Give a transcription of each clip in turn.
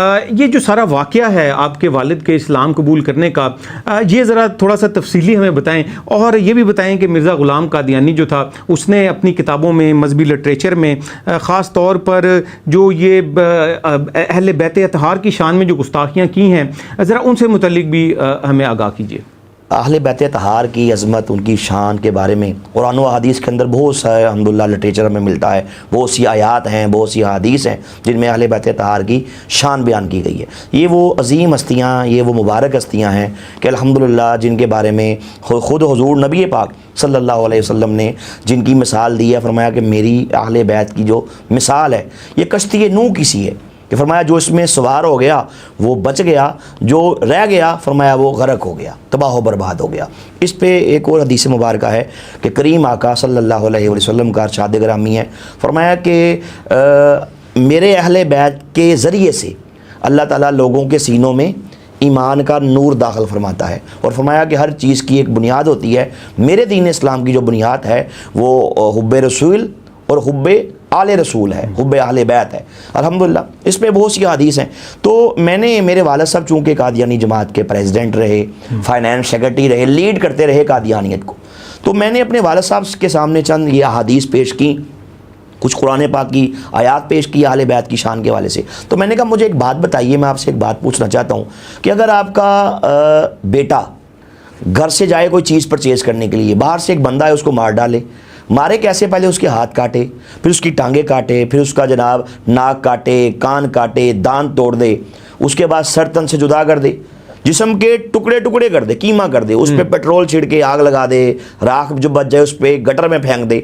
یہ جو سارا واقعہ ہے آپ کے والد کے اسلام قبول کرنے کا، یہ ذرا تھوڑا سا تفصیلی ہمیں بتائیں، اور یہ بھی بتائیں کہ مرزا غلام قادیانی جو تھا اس نے اپنی کتابوں میں، مذہبی لٹریچر میں خاص طور پر جو یہ اہل بیت اطہار کی شان میں جو گستاخیاں کی ہیں، ذرا ان سے متعلق بھی ہمیں آگاہ کیجیے۔ اہل بیت اطہار کی عظمت، ان کی شان کے بارے میں قرآن و حدیث کے اندر بہت سا الحمدللہ لٹریچر ہمیں ملتا ہے، بہت سی آیات ہیں، بہت سی حدیث ہیں جن میں اہل بیت اطہار کی شان بیان کی گئی ہے۔ یہ وہ عظیم ہستیاں، یہ وہ مبارک ہستیاں ہیں کہ الحمدللہ جن کے بارے میں خود حضور نبی پاک صلی اللہ علیہ وسلم نے جن کی مثال دی ہے، فرمایا کہ میری اہل بیت کی جو مثال ہے یہ کشتی نوح کی سی ہے، کہ فرمایا جو اس میں سوار ہو گیا وہ بچ گیا، جو رہ گیا فرمایا وہ غرق ہو گیا، تباہ و برباد ہو گیا۔ اس پہ ایک اور حدیث مبارکہ ہے کہ کریم آقا صلی اللہ علیہ وسلم کا ارشاد گرامی ہے، فرمایا کہ میرے اہل بیت کے ذریعے سے اللہ تعالیٰ لوگوں کے سینوں میں ایمان کا نور داخل فرماتا ہے، اور فرمایا کہ ہر چیز کی ایک بنیاد ہوتی ہے، میرے دین اسلام کی جو بنیاد ہے وہ حب رسول اور حب آل رسول ہے، حب اہل بیت ہے الحمدللہ۔ اس پہ بہت سی حدیث ہیں۔ تو میں نے، میرے والد صاحب چونکہ قادیانی جماعت کے پریزیڈنٹ رہے، فائنانس سیکرٹری رہے، لیڈ کرتے رہے قادیانیت کو، تو میں نے اپنے والد صاحب کے سامنے چند یہ احادیث پیش کی، کچھ قرآن پاک کی آیات پیش کی اہل بیت کی شان کے حوالے سے۔ تو میں نے کہا مجھے ایک بات بتائیے، میں آپ سے ایک بات پوچھنا چاہتا ہوں کہ اگر آپ کا بیٹا گھر سے جائے کوئی چیز پرچیز کرنے کے لیے، باہر سے ایک بندہ ہے اس کو مار ڈالے، مارے کیسے؟ پہلے اس کے ہاتھ کاٹے، پھر اس کی ٹانگیں کاٹے، پھر اس کا جناب ناک کاٹے، کان کاٹے، دانت توڑ دے، اس کے بعد سر تن سے جدا کر دے، جسم کے ٹکڑے ٹکڑے کر دے، کیما کر دے، اس پہ پیٹرول چھڑک کے آگ لگا دے، راکھ جو بچ جائے اس پہ گٹر میں پھینک دے،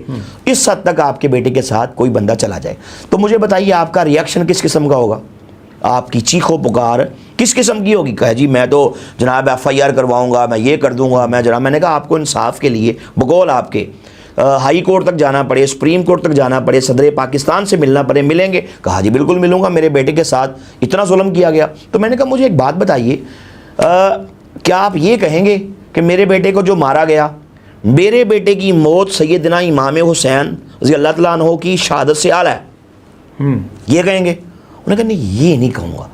اس حد تک آپ کے بیٹے کے ساتھ کوئی بندہ چلا جائے، تو مجھے بتائیے آپ کا ریئیکشن کس قسم کا ہوگا؟ آپ کی چیخ و پکار کس قسم کی ہوگی؟ کہے جی میں تو جناب FIR کرواؤں گا، میں یہ کر دوں گا، میں جناب، میں نے کہا آپ کو انصاف کے لیے بقول آپ کے ہائی کورٹ تک جانا پڑے، سپریم کورٹ تک جانا پڑے، صدر پاکستان سے ملنا پڑے، ملیں گے؟ کہا جی بالکل ملوں گا، میرے بیٹے کے ساتھ اتنا ظلم کیا گیا۔ تو میں نے کہا مجھے ایک بات بتائیے، کیا آپ یہ کہیں گے کہ میرے بیٹے کو جو مارا گیا، میرے بیٹے کی موت سیدنا امام حسین رضی اللہ تعالیٰ عنہ کی شہادت سے اعلیٰ ہے، یہ کہیں گے؟ انہوں نے کہا نہیں، یہ نہیں کہوں گا،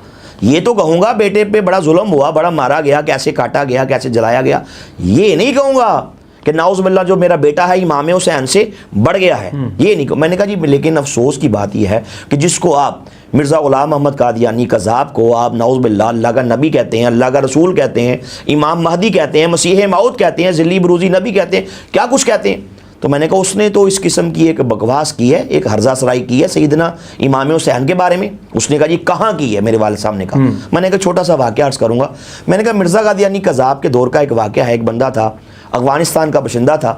یہ تو کہوں گا بیٹے پہ بڑا ظلم ہوا، بڑا مارا گیا، کیسے کاٹا گیا، کیسے جلایا گیا، یہ نہیں کہوں گا کہ نعوذ باللہ جو میرا بیٹا ہے امام حسین سے بڑھ گیا ہے، یہ نہیں کہوں۔ میں نے کہا جی لیکن افسوس کی بات یہ ہے کہ جس کو آپ مرزا غلام محمد قادیانی قذاب کو آپ نعوذ باللہ اللہ کا نبی کہتے ہیں، اللہ کا رسول کہتے ہیں، امام مہدی کہتے ہیں، مسیح موعود کہتے ہیں، ذلی بروزی نبی کہتے ہیں، کیا کچھ کہتے ہیں، تو میں نے کہا اس نے تو اس قسم کی ایک بکواس کی ہے، ایک ہرزہ سرائی کی ہے سیدنا امام حسین کے بارے میں۔ اس نے کہا جی کہاں کی ہے؟ میرے والد صاحب نے کہا، میں نے کہا چھوٹا سا واقعہ عرض کروں گا۔ میں نے کہا مرزا قادیانی قذاب کے دور کا ایک واقعہ ہے، ایک بندہ تھا، افغانستان کا باشندہ تھا،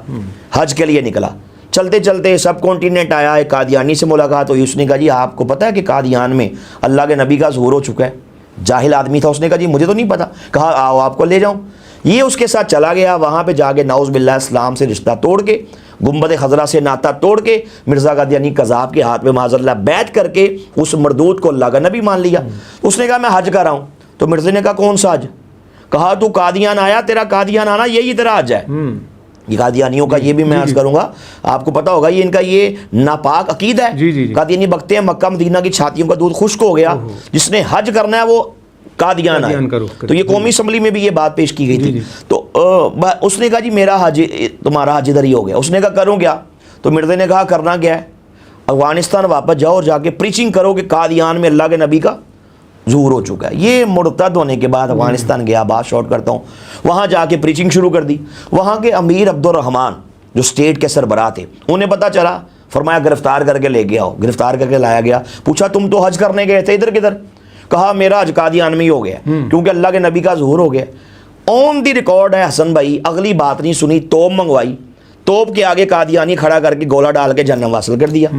حج کے لیے نکلا، چلتے چلتے سب کانٹیننٹ آیا، ایک قادیانی سے ملاقات ہوئی، اس نے کہا جی آپ کو پتہ ہے کہ قادیان میں اللہ کے نبی کا ظہور ہو چکا ہے؟ جاہل آدمی تھا، اس نے کہا جی مجھے تو نہیں پتا۔ کہا آؤ آپ کو لے جاؤں۔ یہ اس کے ساتھ چلا گیا، وہاں پہ جا کے نعوذ باللہ اسلام سے رشتہ توڑ کے، گنبد خضرا سے ناطہ توڑ کے مرزا قادیانی قذاب کے ہاتھ میں معاذ اللہ بیعت کر کے اس مردود کو اللہ کا نبی مان لیا۔ اس نے کہا میں حج کر رہا ہوں، تو مرزا نے کہا کون سا حج؟ کہا تو قادیان آیا، تیرا قادیان آنا یہی تیرا حج ہے۔ یہ قادیانیوں کا یہ بھی میں عرض کروں گا، آپ کو پتا ہوگا یہ ان کا یہ ناپاک عقیدہ ہے۔ قادیانی بکتے ہیں مکہ مدینہ کی چھاتیوں کا دودھ خشک ہو گیا، جس نے حج کرنا ہے وہ قادیان آئے۔ تو یہ قومی اسمبلی میں بھی یہ بات پیش کی گئی تھی۔ تو اس نے کہا جی میرا حج، تمہارا حج ادھر ہی ہو گیا۔ اس نے کہا کروں کیا؟ تو مرزا نے کہا کرنا کیا ہے؟ افغانستان واپس جاؤ اور جا کے پریچنگ کرو کہ قادیان میں اللہ کے نبی کا ظہور ہو چکا ہے۔ یہ مرتد ہونے کے بعد افغانستان گیا، بات شارٹ کرتا ہوں، وہاں جا کے پریچنگ شروع کر دی۔ وہاں کے امیر عبدالرحمان جو اسٹیٹ کے سربراہ تھے، انہیں پتہ چلا، فرمایا گرفتار کر کے لے کے آؤ۔ گرفتار کر کے لایا گیا، پوچھا تم تو حج کرنے گئے تھے، ادھر کدھر؟ کہا میرا حج قادیان میں ہی ہو گیا کیونکہ اللہ کے نبی کا ظہور ہو گیا۔ آن دی ریکارڈ ہے حسن بھائی، اگلی بات نہیں سنی، توپ منگوائی، توپ کے آگے قادیانی کھڑا کر کے گولہ ڈال کے جہنم واصل کر دیا۔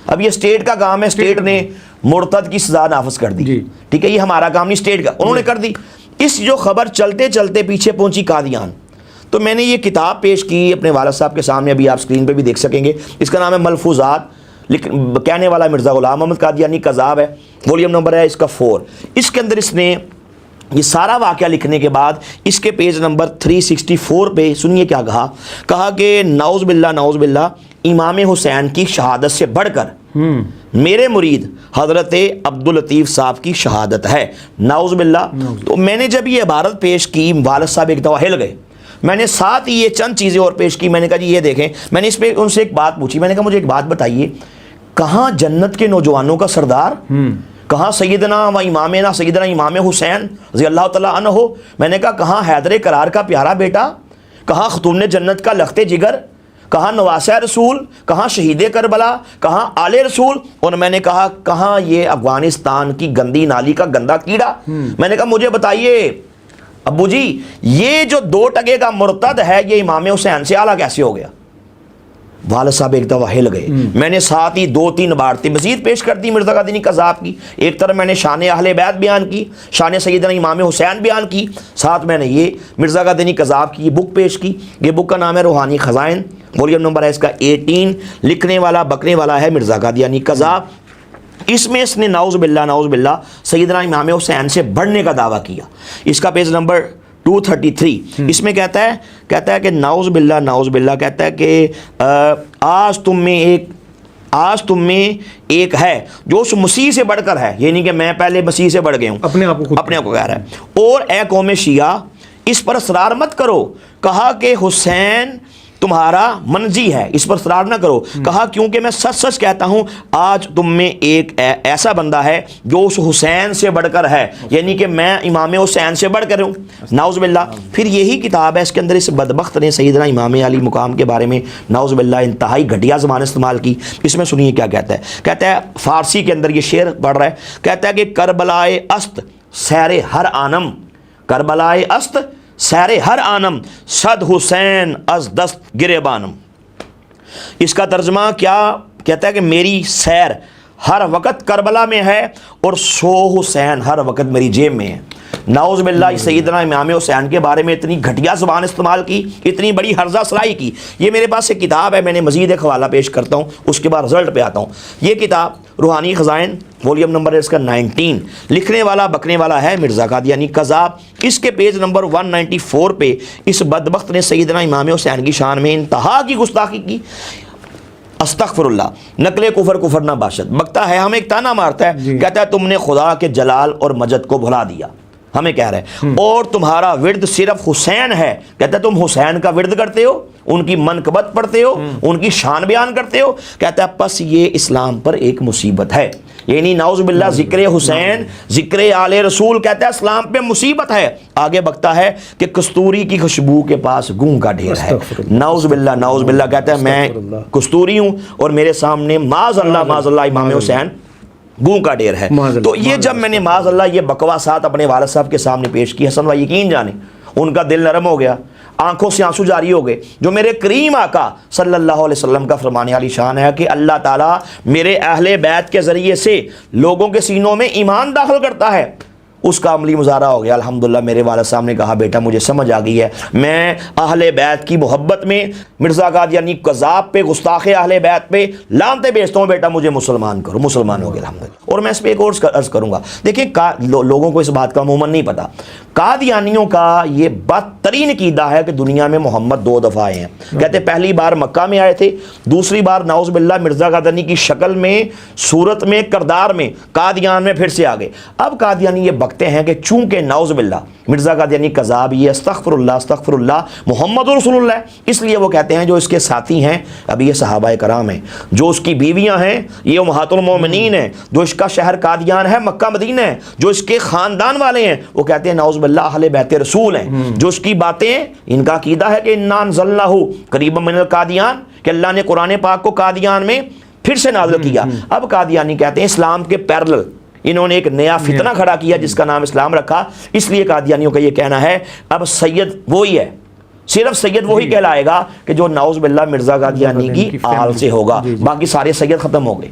اب یہ اسٹیٹ کا کام ہے، اسٹیٹ نے مرتد کی سزا نافذ کر دی، ٹھیک ہے، یہ ہمارا کام نہیں، اسٹیٹ کا، انہوں نے کر دی۔ اس جو خبر چلتے چلتے پیچھے پہنچی قادیان، تو میں نے یہ کتاب پیش کی اپنے والد صاحب کے سامنے، ابھی آپ اسکرین پہ بھی دیکھ سکیں گے، اس کا نام ہے ملفوظات، کہنے والا مرزا غلام محمد قادیانی قذاب ہے، والیوم نمبر ہے اس کا 4۔ اس کے اندر اس نے یہ سارا واقعہ لکھنے کے بعد اس کے پیج نمبر 364 پہ سنیے کیا کہا کہ نعوذ باللہ امام حسین کی شہادت سے بڑھ کر میرے مرید حضرت عبداللطیف صاحب کی شہادت ہے، نعوذ باللہ۔ تو میں نے جب یہ عبارت پیش کی، والد صاحب ایک دفعہ ہل گئے۔ میں نے ساتھ ہی یہ چند چیزیں اور پیش کی، میں نے کہا جی یہ دیکھیں، میں نے اس پہ ان سے ایک بات پوچھی، میں نے کہا مجھے ایک بات بتائیے، کہاں جنت کے نوجوانوں کا سردار، کہاں سیدنا و امامنا سیدنا امام حسین رضی اللہ تعالیٰ عنہ ہو، میں نے کہا کہاں حیدر کرار کا پیارا بیٹا، کہاں خاتون جنت کا لخت جگر، کہاں نواسہ رسول، کہاں شہید کربلا، کہاں آل رسول، اور میں نے کہا کہاں یہ افغانستان کی گندی نالی کا گندا کیڑا۔ میں نے کہا مجھے بتائیے ابو جی، یہ جو 2 ٹکے کا مرتد ہے یہ امام حسین سے اعلیٰ کیسے ہو گیا؟ والد صاحب ایک دفعہ ہل گئے۔ میں نے ساتھ ہی 2-3 عبارتیں مزید پیش کر دی مرزا قادیانی قذاب کی۔ ایک طرف میں نے شان اہل بیت بیان کی، شان سیدنا امام حسین بیان کی، ساتھ میں نے یہ مرزا قادیانی قذاب کی یہ بک پیش کی۔ یہ بک کا نام ہے روحانی خزائن، ولیوم نمبر ہے اس کا 18، لکھنے والا بکنے والا ہے مرزا قادیانی قذاب۔ اس میں اس نے نعوذ باللہ سیدنا امام حسین سے بڑھنے کا دعویٰ کیا۔ اس کا پیج نمبر 233، اس میں کہتا ہے کہ نعوذ باللہ کہتا ہے کہ آج تم میں ایک ہے جو اس مسیح سے بڑھ کر ہے، یعنی کہ میں پہلے مسیح سے بڑھ گیا ہوں، اپنے آپ کو کہہ رہا ہے۔ اور اے قوم شیعہ اس پر اصرار مت کرو، کہا کہ حسین تمہارا منجی ہے، اس پر اصرار نہ کرو، کہا کیونکہ میں سچ سچ کہتا ہوں آج تم میں ایک ایسا بندہ ہے جو اس حسین سے بڑھ کر ہے، یعنی کہ میں امام حسین سے بڑھ کر ہوں، نعوذ باللہ۔ پھر یہی کتاب ہے، اس کے اندر اس بدبخت نے سیدنا امام علی مقام کے بارے میں نعوذ باللہ انتہائی گھٹیا زبان استعمال کی۔ اس میں سنیے کیا کہتا ہے فارسی کے اندر یہ شعر پڑھ رہا ہے، کہتا ہے کہ کربلائے است سیر ہر آنم، کربلائے است سیر ہر آنم، صد حسین از دست گریبانم۔ اس کا ترجمہ کیا کہتا ہے کہ میری سیر ہر وقت کربلا میں ہے اور 100 حسین ہر وقت میری جیب میں ہے۔ نعوذ باللہ سیدنا امام حسین کے بارے میں اتنی گھٹیا زبان استعمال کی، اتنی بڑی ہرزہ سرائی کی۔ یہ میرے پاس ایک کتاب ہے، میں نے مزید ایک حوالہ پیش کرتا ہوں، اس کے بعد رزلٹ پہ آتا ہوں۔ یہ کتاب روحانی خزائن، ولیوم نمبر ہے اس کا 19، لکھنے والا بکنے والا ہے مرزا قادیانی قذاب۔ اس کے پیج نمبر 194 پہ اس بدبخت نے سیدنا امام حسین کی شان میں انتہا کی گستاخی کی۔ استغفر اللہ، نقل کفر نہ باشد، بکتا ہے ہمیں ایک تانا مارتا ہے، کہتا ہے تم نے خدا کے جلال اور مجد کو بھلا دیا، ہمیں کہہ رہے ہیں، اور تمہارا ورد صرف حسین ہے، کہتا ہے تم حسین کا ورد کرتے ہو، ان کی منقبت پڑھتے ہو، ان کی شان بیان کرتے ہو، کہتا ہے پس یہ اسلام پر ایک مصیبت ہے، یعنی نعوذ باللہ ذکر حسین، ذکر آل رسول کہتا ہے اسلام پہ مصیبت ہے۔ آگے بکتا ہے کہ کستوری کی خوشبو کے پاس گوں کا ڈھیر ہے، نعوذ باللہ کہتا ہے میں کستوری ہوں اور میرے سامنے معاذ اللہ امام حسین گوں کا ڈیر ہے۔ تو یہ جب میں نے معاذ اللہ یہ بکواسات اپنے والد صاحب کے سامنے پیش کی، حسن بھائی یقین جانے ان کا دل نرم ہو گیا، آنکھوں سے آنسو جاری ہو گئے۔ جو میرے کریم آقا صلی اللہ علیہ وسلم کا فرمانے والی شان ہے کہ اللہ تعالیٰ میرے اہل بیت کے ذریعے سے لوگوں کے سینوں میں ایمان داخل کرتا ہے، اس کا عملی مظاہرہ ہو گیا۔ الحمدللہ میرے والد صاحب نے کہا بیٹا مجھے سمجھ آ گئی ہے، میں اہل بیت کی محبت میں مرزا قادیانی قذاب پہ، گستاخ اہل بیت پہ لعنتیں بیچتا ہوں، بیٹا مجھے مسلمان کرو، مسلمان ہو گیا الحمدللہ۔ اور میں اس پہ ایک اور عرض کروں گا، دیکھیں لوگوں کو اس بات کا عموماً نہیں پتا، قادیانیوں کا یہ بدترین عقیدہ ہے کہ دنیا میں محمد 2 دفعہ آئے ہیں۔ کہتے پہلی بار مکہ میں آئے تھے، دوسری بار نعوذ باللہ مرزا قادیانی کی شکل میں، صورت میں، کردار میں قادیان میں پھر سے آ گئے۔ اب قادیانی یہ بکتے ہیں کہ چونکہ نعوذ باللہ مرزا قادیانی قذاب یہ استغفر اللہ محمد رسول اللہ ہے، اس لیے وہ کہتے ہیں جو اس کے ساتھی ہیں ابھی یہ صحابہ کرام ہیں، جو اس کی بیویاں ہیں یہ امہات المومنین ہیں، جو اس کا شہر قادیان ہے مکہ مدینہ ہے، جو اس کے خاندان والے ہیں وہ کہتے ہیں نعوذ باللہ اہل بیت رسول ہیں، جو اس کی باتیں، ان کا عقیدہ ہے کہ انا انزلناہ قریبا من القادیان، کہ اللہ نے قرآن پاک کو قادیان میں پھر سے نازل کیا۔ اب قادیانی کہتے ہیں اسلام کے پیرلل انہوں نے ایک نیا فتنہ کھڑا کیا جس کا نام اسلام رکھا، اس لیے قادیانیوں کا یہ کہنا ہے اب سید وہی ہے، صرف سید وہی کہلائے گا کہ جو نعوذ باللہ مرزا قادیانی کی آل سے ہوگا، باقی سارے سید ختم ہو گئے۔